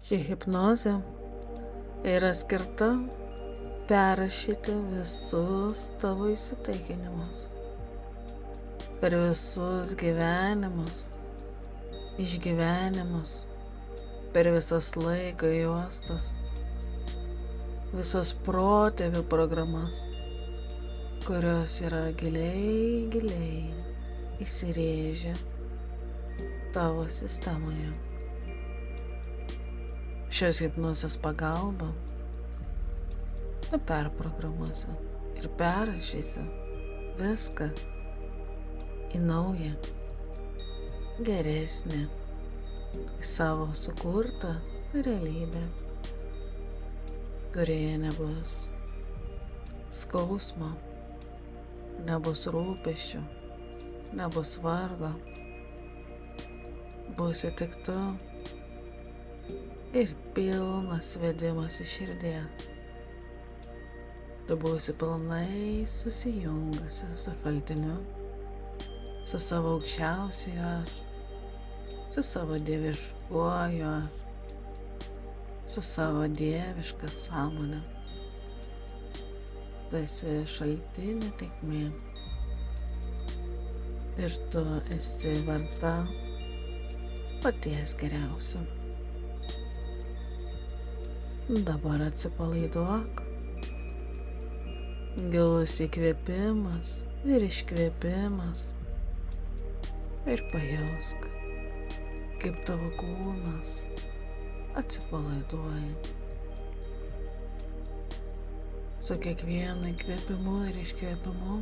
Ši hipnozė yra skirta perrašyti visus tavo įsitikinimus per visus gyvenimus, išgyvenimus, per visas laiko juostas, visas protėvių programas, kurios yra giliai įsirėžę tavo sistemoje. Šios hipnozės pagalba tu perprogramuosi ir perrašysi viską į naują, geresnę, į savo sukurtą realybę, kurioje nebus skausmo, nebus rūpesčių, nebus vargo, būsi tik tu ir pilnas vedimas iš širdies. Tu būsi pilnai susijungusi su šaltiniu, su savo aukščiausiuoju aš, su savo dieviškuoju aš, su savo dieviška sąmonė. Tu esi šaltinio tėkmė ir tu esi verta paties geriausio. Dabar atsipalaiduok. Gilus įkvėpimas ir iškvėpimas. Ir pajausk, kaip tavo kūnas atsipalaiduoja. Su kiekvienu įkvėpimu ir iškvėpimu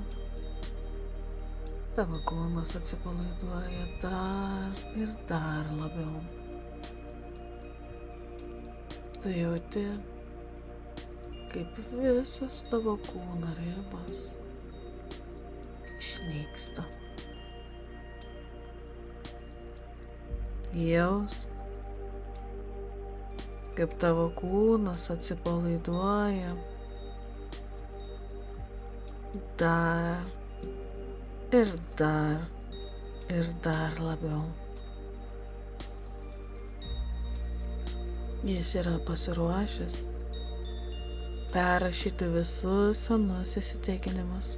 tavo kūnas atsipalaiduoja dar ir dar labiau. Tu jauti, kaip visas tavo kūno ribos išnyksta. Jausk, kaip tavo kūnas atsipalaiduoja dar ir dar ir dar labiau. Jis yra pasiruošęs perrašyti visus senus įsitikinimus,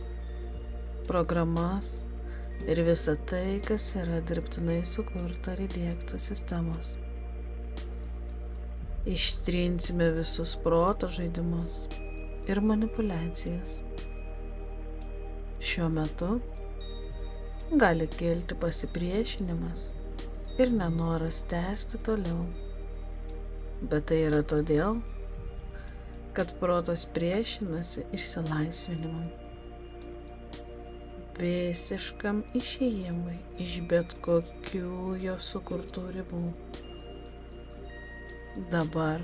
programas ir visą tai, kas yra dirbtinai sukurta ir įdiegta sistemos. Ištrinsime visus proto žaidimus ir manipuliacijas. Šiuo metu gali kilti pasipriešinimas ir nenoras tęsti toliau. Bet tai yra todėl, kad protas priešinasi išsilaisvinimam, visiškam išėjimui iš bet kokių jo sukurtų ribų. Dabar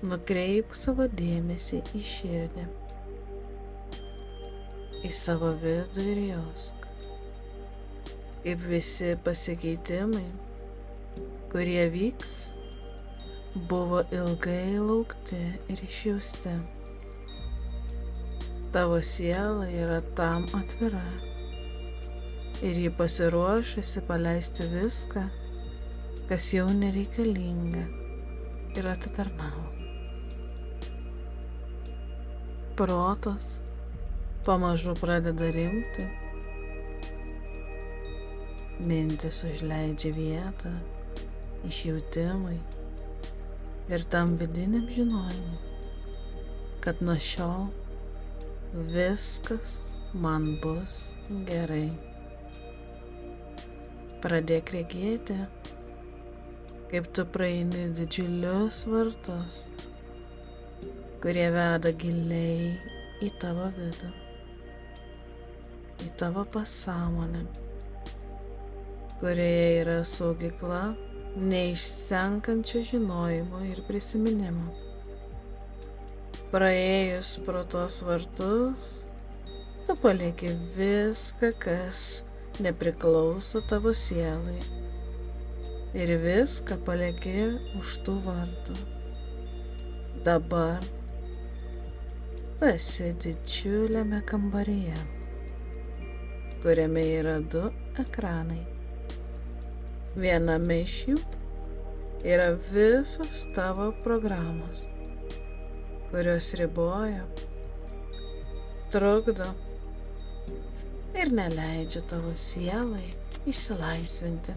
nukreipk savo dėmesį į širdį, į savo vidų ir jausk, kaip visi pasikeitimai, kurie vyks, buvo ilgai laukti ir išjausti. Tavo siela yra tam atvira ir ji pasiruošusi paleisti viską, kas jau nereikalinga ir atitarnavo. Protas pamažu pradeda rimti, mintis užleidžia vietą išjautimui ir tam vidiniam žinojimui, kad nuo šiol viskas man bus gerai. Pradėk regėti, kaip tu praeini didžiulius vartus, kurie veda giliai į tavo vidų, į tavo pasąmonę, kurioje yra saugykla neišsenkančio žinojimo ir prisiminimo. Praėjus pro tuos vartus, tu palieki viską, kas nepriklauso tavo sielai, ir viską palieki už tų vartų. Dabar tu esi didžiuliame kambaryje, kuriame yra 2 ekranai. Viename iš jų yra visos tavo programos, kurios riboja, trukdo ir neleidžia tavo sielai išsilaisvinti.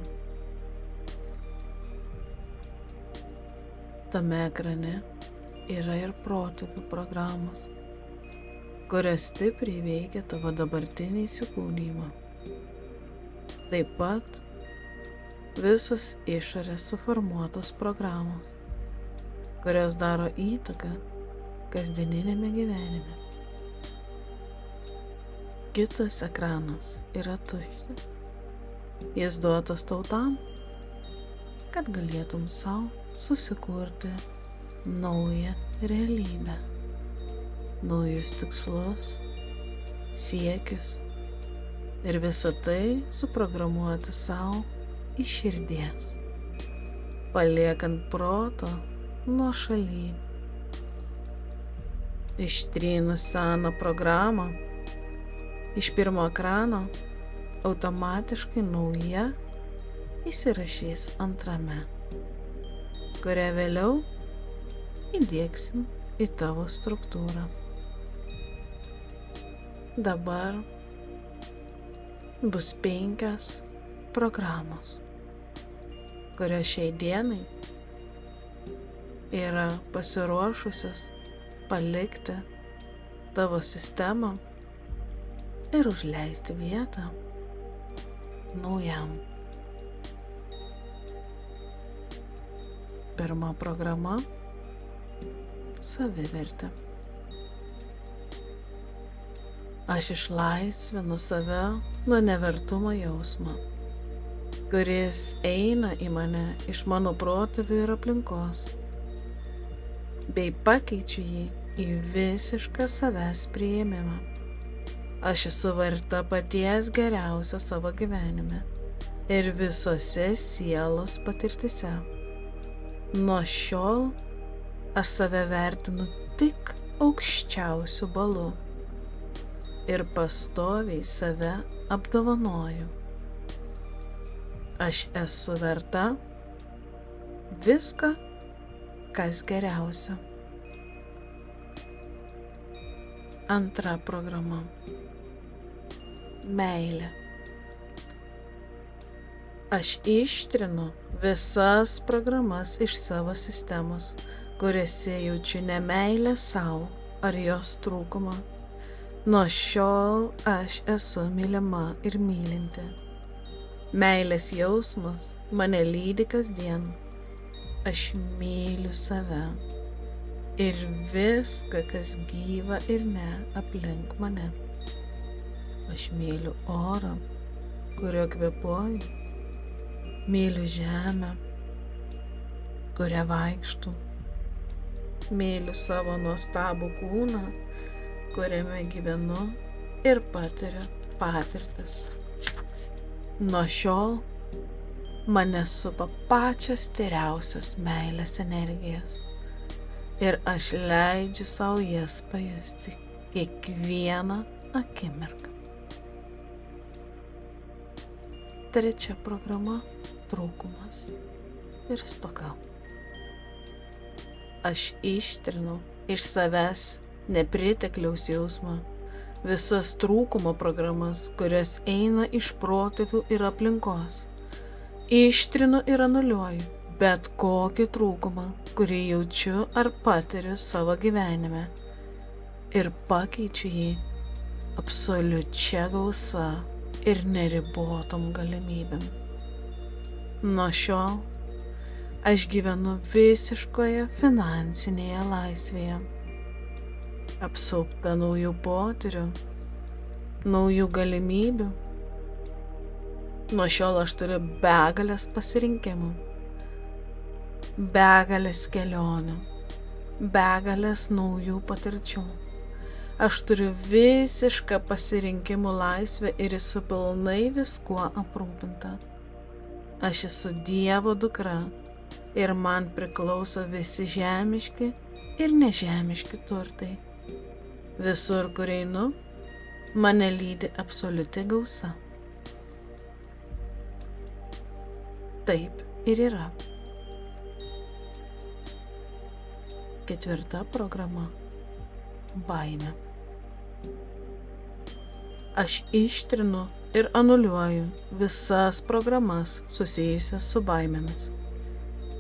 Tame ekrane yra ir protėvių programos, kurios stipriai veikia tavo dabartinį įsikūnijimą. Taip pat visos išorės suformuotos programos, kurios daro įtaką kasdieninėme gyvenime. Kitas ekranas yra tuščias. Jis duotas tau tam, kad galėtum sau susikurti naują realybę, naujus tikslus, siekius ir visą tai suprogramuoti sau iš širdies, paliekant proto nuošaly. Ištrynus seną programą, iš pirmo ekrano automatiškai nauja įsirašys antrame, kurią vėliau įdiegsim į tavo struktūrą. Dabar bus 5 programos, kurios šiai dienai yra pasiruošusios palikti tavo sistemą ir užleisti vietą naujam. Pirma programa – savivertė. Aš išlaisvinu save nuo nevertumo jausmo, kuris eina į mane iš mano protėvių ir aplinkos, bei pakeičiu jį į visišką savęs priėmimą. Aš esu verta paties geriausio savo gyvenime ir visose sielos patirtise. Nuo šiol aš save vertinu tik aukščiausiu balu ir pastoviai save apdovanoju. Aš esu verta viską, kas geriausia. Antra programa. Meilė. Aš ištrinu visas programas iš savo sistemos, kuriuose jaučiu nemeilę sau ar jos trūkumą. Nuo šiol aš esu mylima ir mylinti. Meilės jausmas mane lydi kasdien. Aš myliu save ir viską, kas gyva ir ne aplink mane. Aš myliu orą, kurio kvėpuoju, myliu žemę, kurią vaikštu, myliu savo nuostabų kūną, kuriame gyvenu ir patiriu patirtis. Nuo šiol mane supa pačios tyriausios meilės energijos ir aš leidžiu savo jas pajusti kiekvieną akimirką. Trečia programa – trūkumas ir stoka. Aš ištrinu iš savęs nepritekliaus jausmą, visas trūkumo programas, kurios eina iš protėvių ir aplinkos. Ištrinu ir anuliuoju bet kokį trūkumą, kurį jaučiu ar patiriu savo gyvenime ir pakeičiu jį absoliučia gausa ir neribotom galimybėm. Nuo šiol aš gyvenu visiškoje finansinėje laisvėje, apsupta naujų potyrių, naujų galimybių. Nuo šiol aš turiu begalės pasirinkimų, begalės kelionių, begalės naujų patirčių. Aš turiu visišką pasirinkimų laisvę ir esu pilnai viskuo aprūpinta. Aš esu Dievo dukra ir man priklauso visi žemiški ir nežemiški turtai. Visur, kur einu, mane lydi absoliuti gausa. Taip ir yra. 4 programa – baimė. Aš ištrinu ir anuliuoju visas programas susijusias su baimėmis.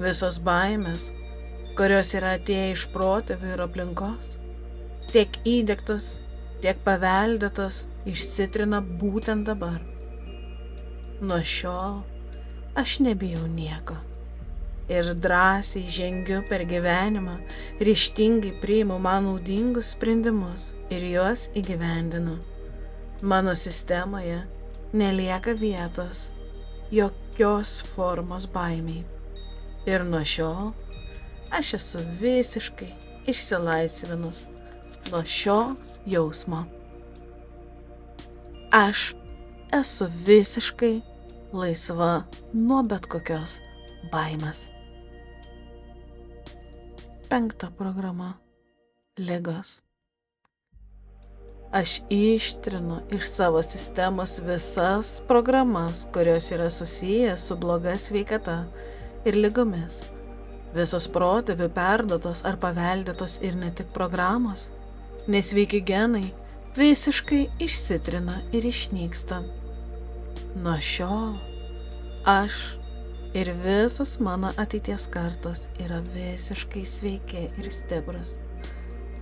Visos baimės, kurios yra atėję iš protėvių ir aplinkos, tiek įdiegtos, tiek paveldėtos, išsitrina būtent dabar. Nuo šiol aš nebijau nieko ir drąsiai žengiu per gyvenimą, ryžtingai priimu man naudingus sprendimus ir juos įgyvendinu. Mano sistemoje nelieka vietos jokios formos baimiai. Ir nuo šiol aš esu visiškai išsilaisvinus nuo šio jausmo. Aš esu visiškai laisva nuo bet kokios baimės. 5 programa – ligos. Aš ištrinu iš savo sistemos visas programas, kurios yra susijęs su bloga sveikata ir ligomis. Visos protėvių perduotos ar paveldėtos ir ne tik programos, nesveiki genai visiškai išsitrina ir išnyksta. Nuo šiol aš ir visos mano ateities kartos yra visiškai sveiki ir stiprus.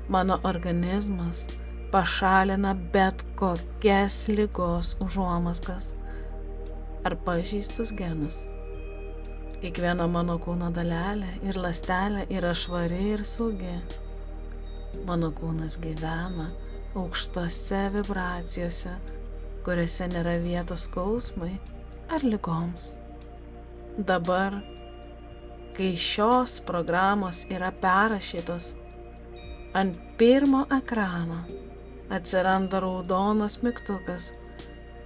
Mano organizmas pašalina bet kokias ligos užuomazgas ar pažeistus genus. Kiekviena mano kūno dalelė ir ląstelė yra švari ir saugi. Mano kūnas gyvena aukštose vibracijose, kuriuose nėra vietos skausmui ar ligoms. Dabar, kai šios programos yra perrašytos, ant pirmo ekrano atsiranda raudonas mygtukas,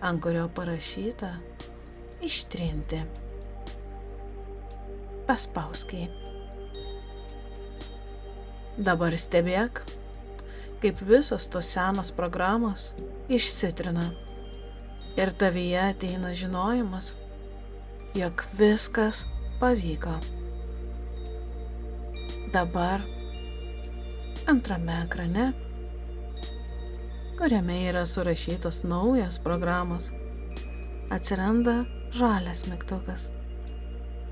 ant kurio parašyta ištrinti. Paspausk jį. Dabar stebėk, kaip visos tos senos programos išsitrina ir tavyje ateina žinojimas, jog viskas pavyko. Dabar antrame ekrane, kuriame yra surašytos naujos programos, atsiranda žalias mygtukas.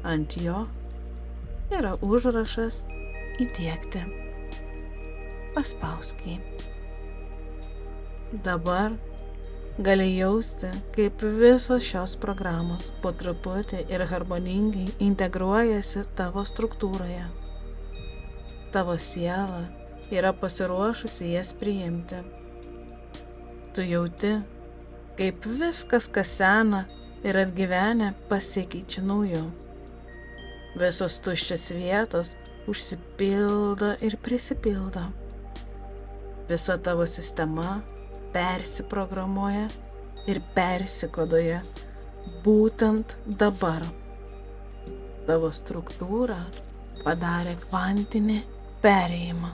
Ant jo yra užrašas įdiegti. Paspausk jį. Dabar gali jausti, kaip visos šios programos po truputį ir harmoningai integruojasi tavo struktūroje. Tavo siela yra pasiruošusi jas priimti. Tu jauti, kaip viskas, kas sena ir atgyvenę, pasikeičia nauju. Visos tuščios vietos užsipildo ir prisipildo. Visa tavo sistema persiprogramuoja ir persikoduoja būtent dabar. Tavo struktūra padarė kvantinį perėjimą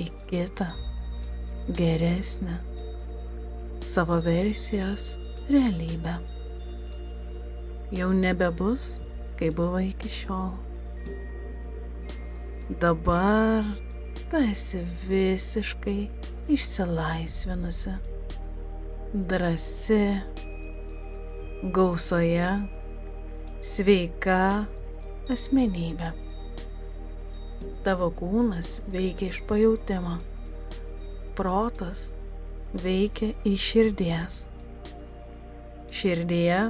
į kitą, geresnę savo versijos realybę. Jau nebebus, kaip buvo iki šiol. Dabar tu esi visiškai išsilaisvinusi, drąsi, gausoje, sveika asmenybė. Tavo kūnas veikia iš pajautimo, protas veikia iš širdies. Širdyje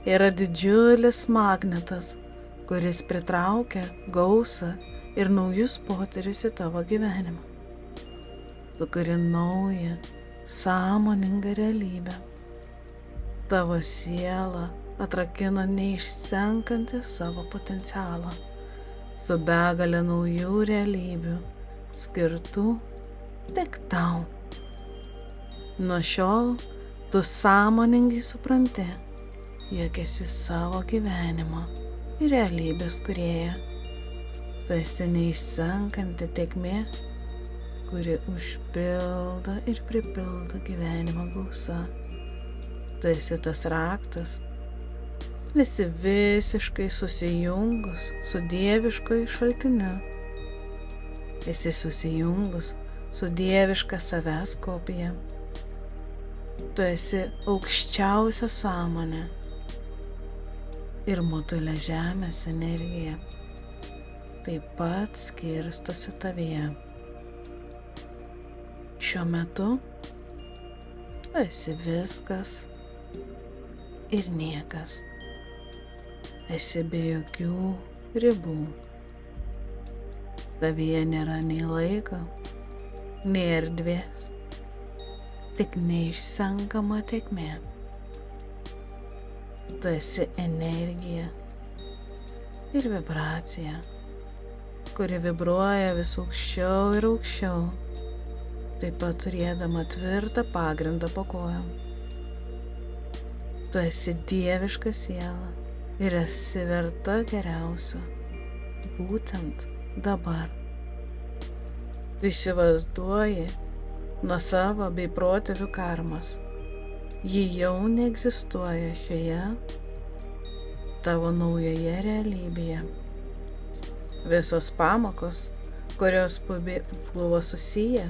yra didžiulis magnetas, kuris pritraukia gausą ir naujus potyrius į tavo gyvenimą. Tu kuri naują, sąmoningą realybę. Tavo siela atrakina neišsenkantį savo potencialą, su begalė naujų realybių, skirtų tik tau. Nuo šiol tu sąmoningai supranti, jog esi savo gyvenimo ir realybės kūrėja. Tu esi neišsenkanti tėkmė, kuri užpildo ir pripildo gyvenimo gausa. Tu esi tas raktas, esi visiškai susijungus su dieviškoju šaltiniu. esi susijungus su dieviška savęs kopija. Tu esi aukščiausia sąmonė ir motulė žemės energija taip pat skirstosi tavyje. Šiuo metu tu esi viskas ir niekas. Esi be jokių ribų. Tavyje nėra nei laiko, nei erdvės, tik neišsenkama tėkmė. Tu esi energija ir vibracija, kuri vibruoja vis aukščiau ir aukščiau, taip pat turėdama tvirtą pagrindą po kojom. Tu esi dieviška siela ir esi verta geriausio, būtent dabar. Tu įsivaizduoji nuo savo bei protėvių karmos. Ji jau neegzistuoja šioje tavo naujoje realybėje. Visos pamokos, kurios buvo susiję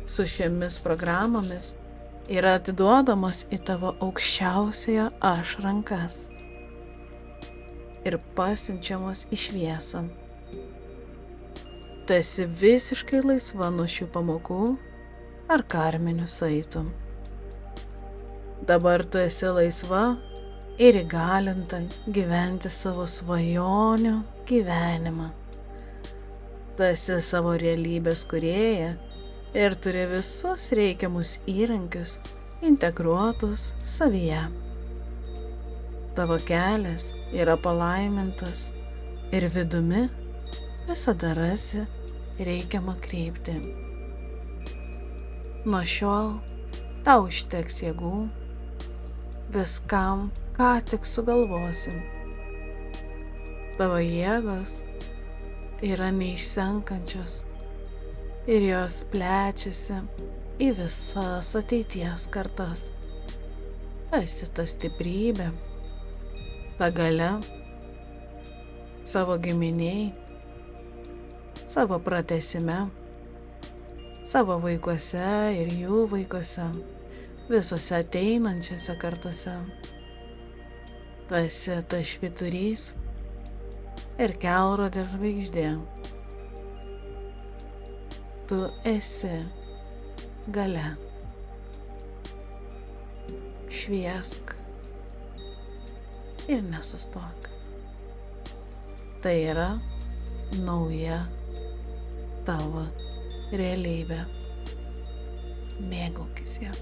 su šiomis programomis, yra atiduodamos į tavo aukščiausiojo aš rankas ir pasiunčiamos į šviesą. Tu esi visiškai laisva nuo šių pamokų ar karminių saitų. Dabar tu esi laisva ir įgalinta gyventi savo svajonių gyvenimą. Tu esi savo realybės kūrėja ir turi visus reikiamus įrankius integruotus savyje. Tavo kelias yra palaimintas ir vidumi visada rasi reikiamą kryptį. Nuo šiol tau užteks jėgų viskam, ką tik sugalvosi. Tavo jėgos yra neišsenkančios ir jos plečiasi į visas ateities kartas. Esi ta stiprybė, ta galia, savo giminiai, savo pratęsime, savo vaikuose ir jų vaikuose, visose ateinančiose kartose. Tu esi tas švyturys ir kelrodė žvaigždė. Tu esi galia. Šviesk ir nesustok. Tai yra nauja tavo realybė. Mėgaukis ją.